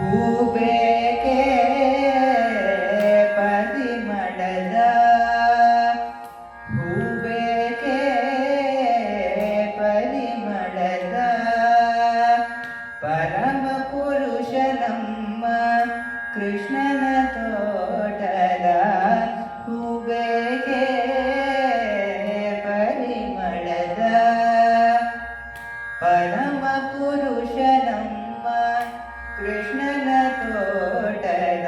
ಹೂಬೇಕೆ ಪರಿಮಳದ ಹೂಬೇಕೆ ಪರಿಮಳದ ಪರಮ ಪುರುಷ ನಮ್ಮ ಕೃಷ್ಣನ ತೋಟದ ಹೂಬೇಕೆ ಪರಿಮಳದ ಪರಮ ಪುರುಷ ನಮ್ಮ ಕೃಷ್ಣನ ತೋಟದ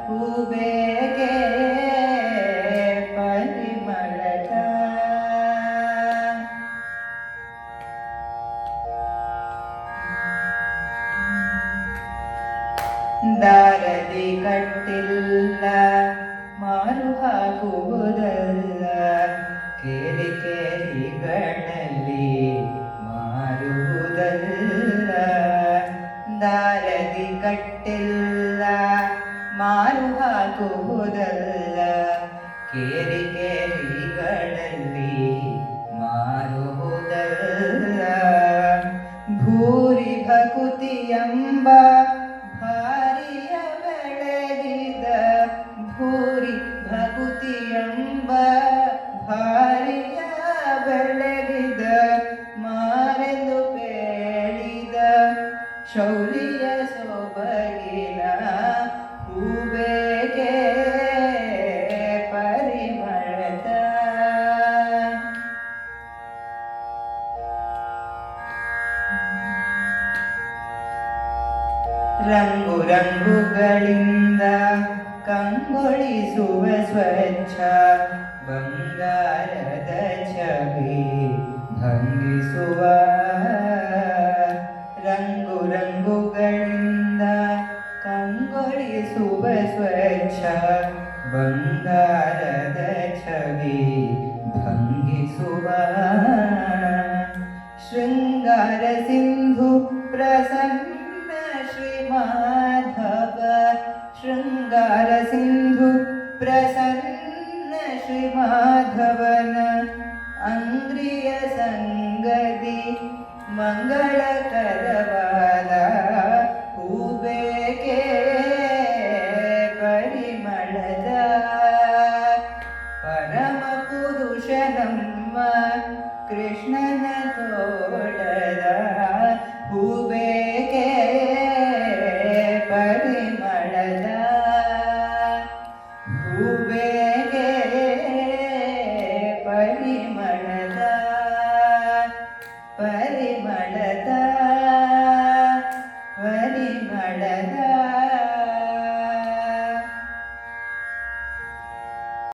ಹೂಬೇಕೆ ಪರಿಮಳದ ದಾರದಿ ಕಟ್ಟಿಲ್ಲ ಮಾರು ಹಾಕುವುದಲ್ಲ ಕೇರಿ ಕೇರಿಗಳಲ್ಲಿ ಮಾರುವುದಲ್ಲ ದಾರದಿ ಕಟ್ಟಿಲ್ಲ ಮಾರು ಹಾಕುವುದಲ್ಲ ಕೇರಿ ಕೇರಿಗಳಲ್ಲಿ ಮಾರುವುದಲ್ಲ ಭೂರಿ ಭಕುತಿಯಂಬ ಭಾರಿಯ ಬೆಳಗಿದ ಭೂರಿ ಭಕುತಿಯಂಬ ಭಾರಿಯ ಬೆಳಗಿದ ಮಾರೆಂದು ಬೇಡಿದ ಶೌರ್ಯ ಸೊಬಗಿನ ಹೂಬೇಕೆ ಪರಿಮಳದ ರಂಗು ರಂಗುಗಳಿಂದ ಕಂಗೊಳಿಸುವ ಸ್ವಚ್ಛ ಬಂಗಾರದ ಛವಿ ಭಂಗಿಸುವ ರಂಗು ರಂಗುಗಳಿಂದ ಕಂಗೊಳಿಸುವ ಸ್ವಚ್ಛ ಬಂಗಾರದ ಛವಿ ಭಂಗಿಸುವ ಶೃಂಗಾರ ಸಿಂಧು ಪ್ರಸನ್ನ ಶ್ರೀ ಮಾಧವ ಶೃಂಗಾರ ಸಿಂಧು ಪ್ರಸನ್ನ ಶ್ರೀ ಮಾಧವನ ಅಂಗ್ರಿಯ ಸಂಗದಿ ಮಂಗಳಕರವಾದ ಹೂಬೇಕೆ ಪರಿಮಳದ ಪರಮ ಪುರುಷ ನಮ್ಮ ಕೃಷ್ಣನ ತೋಟದ ಹೂಬೇಕೆ ಪರಿಮಳದ ಹೂಬೇಕೆ ಪರಿಮಳದ ಪರಿಮಳದ ಪರಿಮಳದ